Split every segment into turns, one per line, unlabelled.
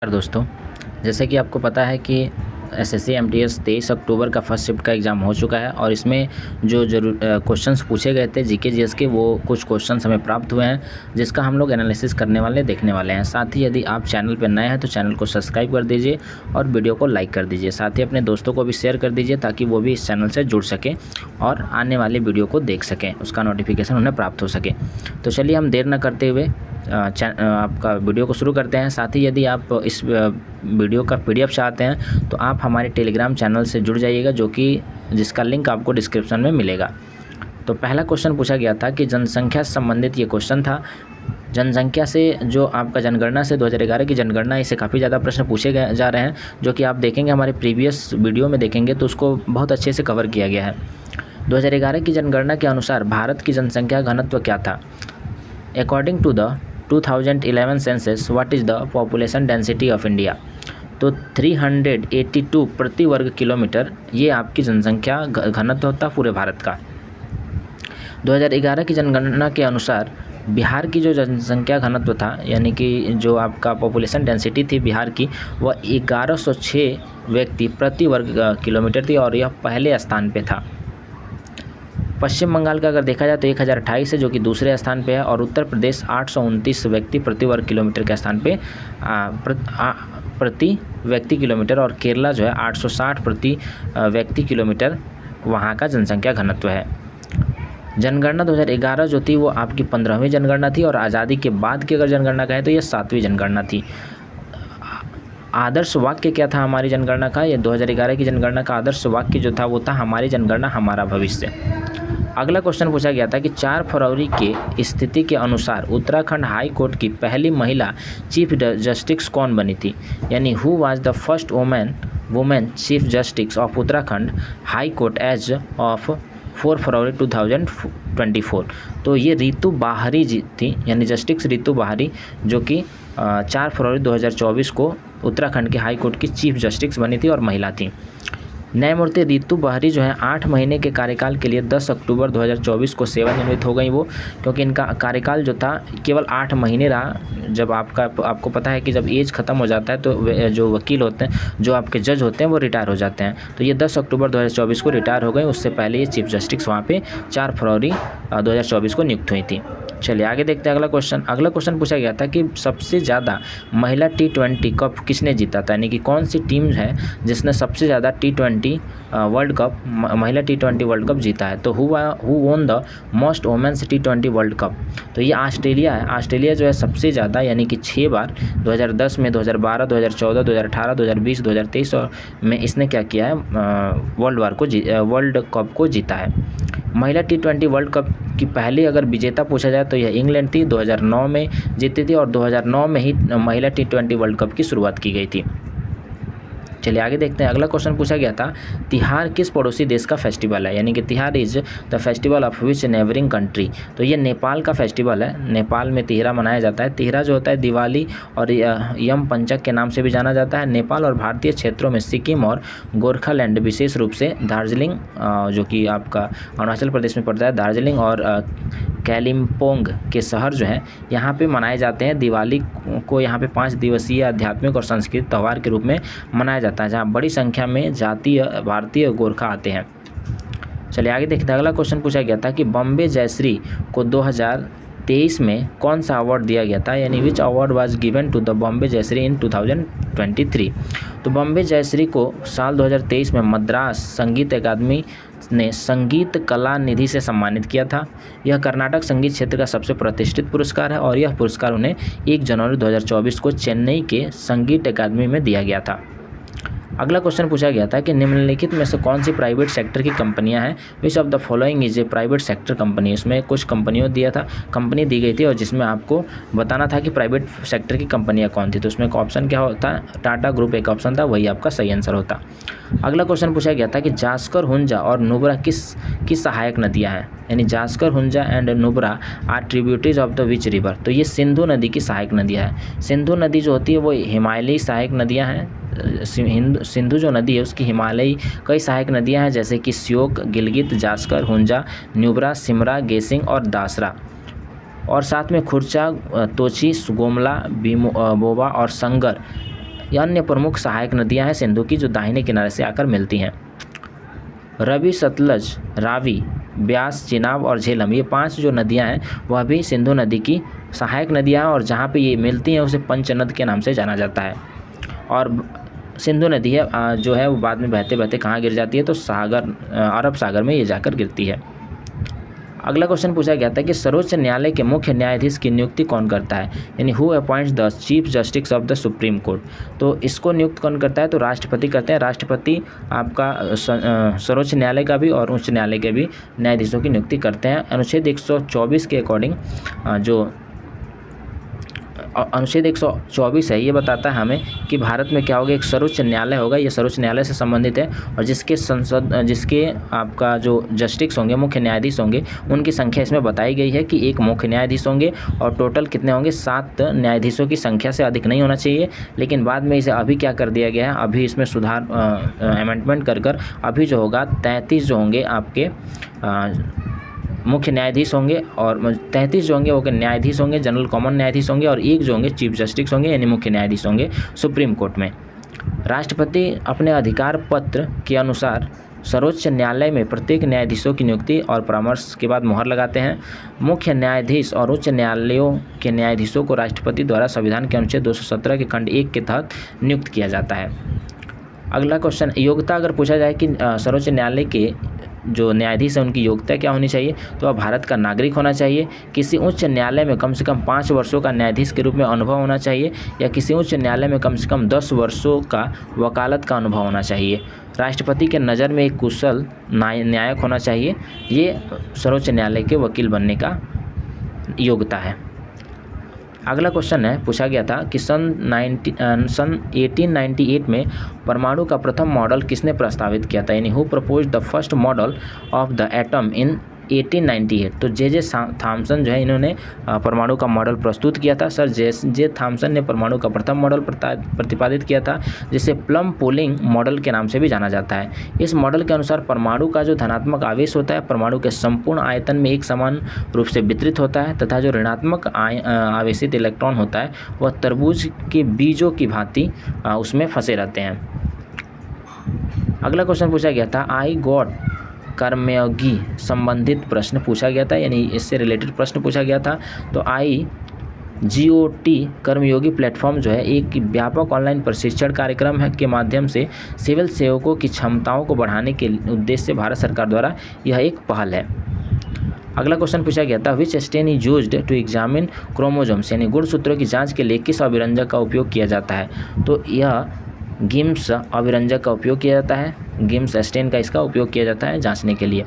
दोस्तों, जैसे कि आपको पता है कि एसएससी एमटीएस 23 अक्टूबर का फर्स्ट शिफ्ट का एग्ज़ाम हो चुका है और इसमें जो क्वेश्चंस पूछे गए थे जीके जीएस के, वो कुछ क्वेश्चंस हमें प्राप्त हुए हैं जिसका हम लोग एनालिसिस करने वाले देखने वाले हैं। साथ ही यदि आप चैनल पर नए हैं तो चैनल को सब्सक्राइब कर दीजिए और वीडियो को लाइक कर दीजिए। साथ ही अपने दोस्तों को भी शेयर कर दीजिए ताकि वो भी इस चैनल से जुड़ सकें और आने वाली वीडियो को देख सकें, उसका नोटिफिकेशन उन्हें प्राप्त हो सके। तो चलिए हम देर न करते हुए आपका वीडियो को शुरू करते हैं। साथ ही यदि आप इस वीडियो का पीडीएफ चाहते हैं तो आप हमारे टेलीग्राम चैनल से जुड़ जाइएगा, जिसका लिंक आपको डिस्क्रिप्शन में मिलेगा। तो पहला क्वेश्चन पूछा गया था कि जनसंख्या से संबंधित ये क्वेश्चन था। जनसंख्या से जो आपका जनगणना से 2011 की जनगणना, इससे काफ़ी ज़्यादा प्रश्न पूछे गए जा रहे हैं, जो कि आप देखेंगे हमारे प्रीवियस वीडियो में देखेंगे तो उसको बहुत अच्छे से कवर किया गया है। 2011 की जनगणना के अनुसार भारत की जनसंख्या घनत्व क्या था? According to the 2011 census, what is the population density of India? तो 382 प्रति वर्ग किलोमीटर ये आपकी जनसंख्या घनत्व होता पूरे भारत का। 2011 की जनगणना के अनुसार बिहार की जो जनसंख्या घनत्व था, यानी कि जो आपका पॉपुलेशन डेंसिटी थी बिहार की, वह 1106 व्यक्ति प्रति वर्ग किलोमीटर थी और यह पहले स्थान पे था। पश्चिम बंगाल का अगर देखा जाए तो 1028 है, जो कि दूसरे स्थान पे है, और उत्तर प्रदेश 829 व्यक्ति प्रति वर्ग किलोमीटर के स्थान पे प्रति व्यक्ति किलोमीटर, और केरला जो है 860 प्रति व्यक्ति किलोमीटर वहाँ का जनसंख्या घनत्व है। जनगणना 2011 जो थी वो आपकी 15वीं जनगणना थी, और आज़ादी के बाद की अगर जनगणना कहें तो ये 7वीं जनगणना थी। आदर्श वाक्य क्या था हमारी जनगणना का? ये 2011 की जनगणना का आदर्श वाक्य जो था वो था, हमारी जनगणना हमारा भविष्य। अगला क्वेश्चन पूछा गया था कि 4 फरवरी के स्थिति के अनुसार उत्तराखंड हाई कोर्ट की पहली महिला चीफ जस्टिस कौन बनी थी? यानी who was the first women chief justice of Uttarakhand high court as of 4 February 2024? तो ये रितु बाहरी जी थी, यानी जस्टिस रितु बाहरी, जो कि 4 फरवरी 2024 को उत्तराखंड के हाई कोर्ट की चीफ जस्टिस बनी थी और महिला थी। न्यायमूर्ति रितु बाहरी जो है 8 महीने के कार्यकाल के लिए 10 अक्टूबर 2024 को सेवानिवृत्त हो गई वो, क्योंकि इनका कार्यकाल जो था केवल 8 महीने रहा। जब आपको पता है कि जब एज ख़त्म हो जाता है तो जो वकील होते हैं, जो आपके जज होते हैं, वो रिटायर हो जाते हैं। तो ये 10 अक्टूबर 2024 को रिटायर हो गए। उससे पहले ये चीफ जस्टिस वहाँ पे 4 फरवरी 2024 को नियुक्त हुई थी। चलिए आगे देखते हैं अगला क्वेश्चन। अगला क्वेश्चन पूछा गया था कि सबसे ज़्यादा महिला T20 कप किसने जीता था? यानी कि कौन सी टीम है जिसने सबसे ज़्यादा T20 वर्ल्ड कप, महिला T20 वर्ल्ड कप जीता है? तो who won the most women's T20 world cup? तो ये ऑस्ट्रेलिया है। ऑस्ट्रेलिया जो है सबसे ज़्यादा, यानी कि 6 बार, 2010 में, 2012, 2014, 2018, 2020, 2023 में इसने क्या किया है? वर्ल्ड कप को जीता है। महिला T20 वर्ल्ड कप की पहली अगर विजेता पूछा जाए तो यह इंग्लैंड थी, 2009 में जीती थी, और 2009 में ही महिला T20 वर्ल्ड कप की शुरुआत की गई थी। चलिए आगे देखते हैं। अगला क्वेश्चन पूछा गया था, तिहार किस पड़ोसी देश का फेस्टिवल है? यानी कि Tihar is the festival of which neighbouring country? तो ये नेपाल का फेस्टिवल है। नेपाल में तिहरा मनाया जाता है। तिहरा जो होता है दिवाली और यम पंचक के नाम से भी जाना जाता है। नेपाल और भारतीय क्षेत्रों में सिक्किम और गोरखालैंड, विशेष रूप से दार्जिलिंग, जो कि आपका अरुणाचल प्रदेश में पड़ता है, दार्जिलिंग और कालिम्पोंग के शहर जो हैं, यहाँ पे मनाए जाते हैं। दिवाली को यहाँ पे 5 दिवसीय आध्यात्मिक और सांस्कृतिक त्यौहार के रूप में मनाया जाता है, जहाँ बड़ी संख्या में जातीय भारतीय गोरखा आते हैं। चलिए आगे देखते हैं। अगला क्वेश्चन पूछा गया था कि बॉम्बे जयश्री को 2023 में कौन सा अवार्ड दिया गया था? यानी which award was given to the Bombay Jayashri in 2023? तो बॉम्बे जयश्री को साल 2023 में मद्रास संगीत अकादमी ने संगीत कला निधि से सम्मानित किया था। यह कर्नाटक संगीत क्षेत्र का सबसे प्रतिष्ठित पुरस्कार है, और यह पुरस्कार उन्हें 1 जनवरी 2024 को चेन्नई के संगीत अकादमी में दिया गया था। अगला क्वेश्चन पूछा गया था कि निम्नलिखित में से कौन सी प्राइवेट सेक्टर की कंपनियां हैं? Which of the following is a private sector company? इसमें कुछ कंपनी दी गई थी और जिसमें आपको बताना था कि प्राइवेट सेक्टर की कंपनियां कौन थी। तो उसमें एक ऑप्शन क्या होता? टाटा ग्रुप एक ऑप्शन था, वही आपका सही आंसर होता। अगला क्वेश्चन पूछा गया था कि जास्कर, हुंजा और नुब्रा किस सहायक नदियाँ हैं? यानी Zanskar, Hunza and Nubra are tributaries of the which river? तो ये सिंधु नदी की सहायक नदियाँ हैं। सिंधु नदी जो होती है वो हिमालयी सहायक नदियाँ हैं। सिंधु जो नदी है उसकी हिमालयी कई सहायक नदियां हैं, जैसे कि श्योक, गिलगित, जास्कर, हुंजा, न्यूब्रा, सिमरा, गेसिंग और दासरा। और साथ में खुर्चा, तोची, सुगोमला, बोबा और संगर ये अन्य प्रमुख सहायक नदियाँ हैं सिंधु की, जो दाहिने किनारे से आकर मिलती हैं। रवि, सतलज, रावी, ब्यास, चिनाब और झेलम, ये 5 जो नदियाँ हैं वह भी सिंधु नदी की सहायक नदियाँ हैं, और जहाँ पे ये मिलती हैं उसे पंचनद के नाम से जाना जाता है। और सिंधु नदी है जो है वो बाद में बहते बहते कहाँ गिर जाती है, तो अरब सागर में ये जाकर गिरती है। अगला क्वेश्चन पूछा गया था कि सर्वोच्च न्यायालय के मुख्य न्यायाधीश की नियुक्ति कौन करता है, यानी who appoints the chief justice of the supreme court. तो इसको नियुक्त कौन करता है, तो राष्ट्रपति करते हैं। राष्ट्रपति आपका सर्वोच्च न्यायालय का भी और उच्च न्यायालय के भी न्यायाधीशों की नियुक्ति करते हैं। अनुच्छेद 124 के अकॉर्डिंग जो अनुच्छेद 124 है, ये बताता है हमें कि भारत में क्या होगा, एक सर्वोच्च न्यायालय होगा। ये सर्वोच्च न्यायालय से संबंधित है, और जिसके आपका जो जस्टिस होंगे, मुख्य न्यायाधीश होंगे, उनकी संख्या इसमें बताई गई है कि एक मुख्य न्यायाधीश होंगे और टोटल कितने होंगे, 7 न्यायाधीशों की संख्या से अधिक नहीं होना चाहिए। लेकिन बाद में इसे अभी क्या कर दिया गया है, अभी इसमें सुधार अमेंडमेंट कर अभी जो होगा 33 जो होंगे आपके मुख्य न्यायाधीश होंगे, और 33 जो होंगे वो न्यायाधीश होंगे, जनरल कॉमन न्यायाधीश होंगे, और एक जो होंगे चीफ जस्टिस होंगे, यानी मुख्य न्यायाधीश होंगे सुप्रीम कोर्ट में। राष्ट्रपति अपने अधिकार पत्र के अनुसार सर्वोच्च न्यायालय में प्रत्येक न्यायाधीशों की नियुक्ति और परामर्श के बाद मुहर लगाते हैं। मुख्य न्यायाधीश और उच्च न्यायालयों के न्यायाधीशों को राष्ट्रपति द्वारा संविधान के अनुच्छेद 217 के खंड 1 के तहत नियुक्त किया जाता है। अगला क्वेश्चन, योग्यता अगर पूछा जाए कि सर्वोच्च न्यायालय के जो न्यायाधीश है उनकी योग्यता क्या होनी चाहिए, तो वह भारत का नागरिक होना चाहिए, किसी उच्च न्यायालय में कम से कम 5 वर्षों का न्यायाधीश के रूप में अनुभव होना चाहिए, या किसी उच्च न्यायालय में कम से कम 10 वर्षों का वकालत का अनुभव होना चाहिए। राष्ट्रपति के नज़र में एक कुशल न्यायक होना चाहिए। ये सर्वोच्च न्यायालय के वकील बनने का योग्यता है। अगला क्वेश्चन है, पूछा गया था कि सन 1898 में परमाणु का प्रथम मॉडल किसने प्रस्तावित किया था, यानी who proposed the first model of the atom in 1898। तो जे थॉमसन जो है इन्होंने परमाणु का मॉडल प्रस्तुत किया था। सर जे थॉमसन ने परमाणु का प्रथम मॉडल प्रतिपादित किया था, जिसे प्लम पोलिंग मॉडल के नाम से भी जाना जाता है। इस मॉडल के अनुसार परमाणु का जो धनात्मक आवेश होता है परमाणु के संपूर्ण आयतन में एक समान रूप से वितरित होता है, तथा जो ऋणात्मक आवेशित इलेक्ट्रॉन होता है वह तरबूज के बीजों की भांति उसमें फंसे रहते हैं। अगला क्वेश्चन पूछा गया था, आई गॉट कर्मयोगी संबंधित प्रश्न पूछा गया था, यानी इससे रिलेटेड प्रश्न पूछा गया था। तो IGOT कर्मयोगी प्लेटफॉर्म जो है एक व्यापक ऑनलाइन प्रशिक्षण कार्यक्रम है के माध्यम से सिविल सेवकों की क्षमताओं को बढ़ाने के उद्देश्य से भारत सरकार द्वारा यह एक पहल है। अगला क्वेश्चन पूछा गया था, which stain is used to examine chromosomes, यानी गुणसूत्रों की जांच के लिए किस अभिरंजक का उपयोग किया जाता है। तो यह गिम्स अभिरंजक का उपयोग किया जाता है, गिम्स स्टेन का इसका उपयोग किया जाता है जांचने के लिए।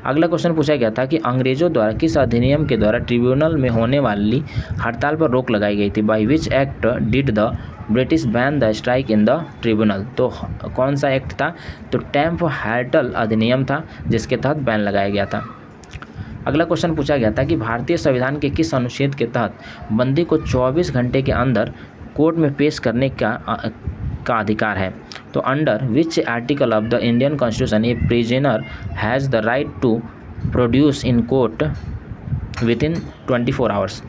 अगला क्वेश्चन पूछा गया था कि अंग्रेजों द्वारा किस अधिनियम के द्वारा ट्रिब्यूनल में होने वाली हड़ताल पर रोक लगाई गई थी, by which act did the British ban the strike in the tribunal. तो कौन सा एक्ट था, तो टैम्प हैटल अधिनियम था जिसके तहत बैन लगाया गया था। अगला क्वेश्चन पूछा गया था कि भारतीय संविधान के किस अनुच्छेद के तहत बंदी को 24 घंटे के अंदर कोर्ट में पेश करने का अधिकार है। तो under which article of the Indian constitution a prisoner has the right to produce in court within 24 hours.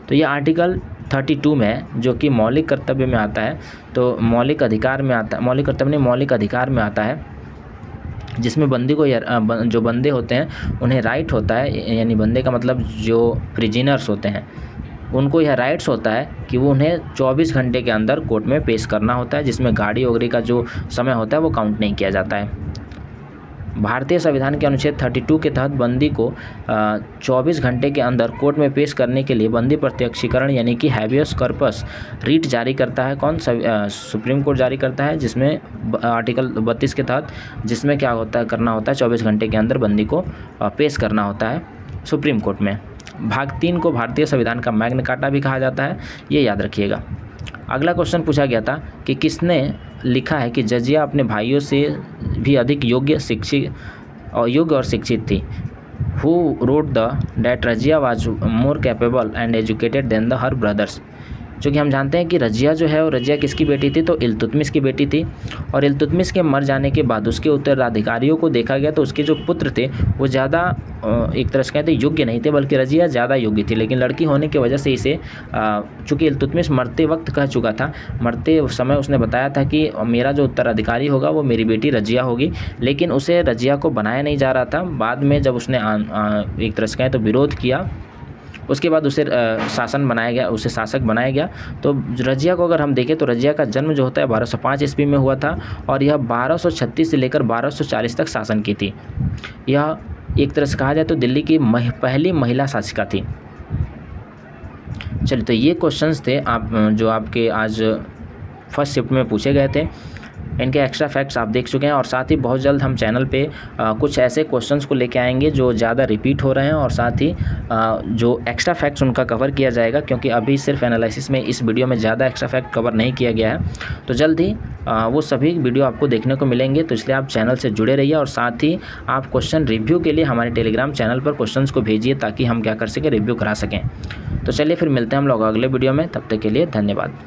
तो ये आर्टिकल 32 में है, जो कि मौलिक कर्तव्य में आता है। तो मौलिक अधिकार में आता है, मौलिक कर्तव्य नहीं मौलिक अधिकार में आता है, जिसमें बंदी को जो बंदे होते हैं उन्हें राइट होता है, यानी बंदे का मतलब जो प्रिजनर्स होते हैं उनको यह राइट्स होता है कि वो उन्हें 24 घंटे के अंदर कोर्ट में पेश करना होता है, जिसमें गाड़ी वगैरह का जो समय होता है वो काउंट नहीं किया जाता है। भारतीय संविधान के अनुच्छेद 32 के तहत बंदी को 24 घंटे के अंदर कोर्ट में पेश करने के लिए बंदी प्रत्यक्षीकरण यानी कि हैबियस कॉर्पस रीट जारी करता है। कौन? सुप्रीम कोर्ट जारी करता है, जिसमें आर्टिकल 32 के तहत जिसमें क्या होता है करना होता है 24 घंटे के अंदर बंदी को पेश करना होता है सुप्रीम कोर्ट में। भाग 3 को भारतीय संविधान का मैग्ना कार्टा भी कहा जाता है, ये याद रखिएगा। अगला क्वेश्चन पूछा गया था कि किसने लिखा है कि जजिया अपने भाइयों से भी अधिक योग्य और शिक्षित थी। Who wrote the that Razia was more capable and educated then the her brothers. क्योंकि हम जानते हैं कि रज़िया जो है, वो रज़िया किसकी बेटी थी, तो इल्तुतमिश की बेटी थी। और इल्तुतमिश के मर जाने के बाद उसके उत्तराधिकारियों को देखा गया तो उसके जो पुत्र थे वो ज़्यादा एक तरह से कहते योग्य नहीं थे, बल्कि रज़िया ज़्यादा योग्य थी। लेकिन लड़की होने की वजह से इसे, चूँकि इल्तुतमिश मरते वक्त कह चुका था, मरते समय उसने बताया था कि मेरा जो उत्तराधिकारी होगा वो मेरी बेटी रज़िया होगी, लेकिन उसे रज़िया को बनाया नहीं जा रहा था। बाद में जब उसने एक तरह से कहें तो विरोध किया, उसके बाद उसे शासन बनाया गया, उसे शासक बनाया गया। तो रज़िया को अगर हम देखें तो रज़िया का जन्म जो होता है 1205 ईस्वी में हुआ था और यह 1236 से लेकर 1240 तक शासन की थी। यह एक तरह से कहा जाए तो दिल्ली की पहली महिला शासिका थी। चलिए, तो ये क्वेश्चंस थे जो आपके आज फर्स्ट शिफ्ट में पूछे गए थे। इनके एक्स्ट्रा फैक्ट्स आप देख चुके हैं और साथ ही बहुत जल्द हम चैनल पे कुछ ऐसे क्वेश्चंस को लेके आएंगे जो ज़्यादा रिपीट हो रहे हैं और साथ ही जो एक्स्ट्रा फैक्ट्स उनका कवर किया जाएगा, क्योंकि अभी सिर्फ एनालिसिस में इस वीडियो में ज़्यादा एक्स्ट्रा फैक्ट कवर नहीं किया गया है। तो जल्द ही वो सभी वीडियो आपको देखने को मिलेंगे, तो इसलिए आप चैनल से जुड़े रहिए और साथ ही आप क्वेश्चन रिव्यू के लिए हमारे टेलीग्राम चैनल पर क्वेश्चन को भेजिए ताकि हम क्या कर सकें, रिव्यू करा सकें। तो चलिए फिर मिलते हैं हम लोग अगले वीडियो में, तब तक के लिए धन्यवाद।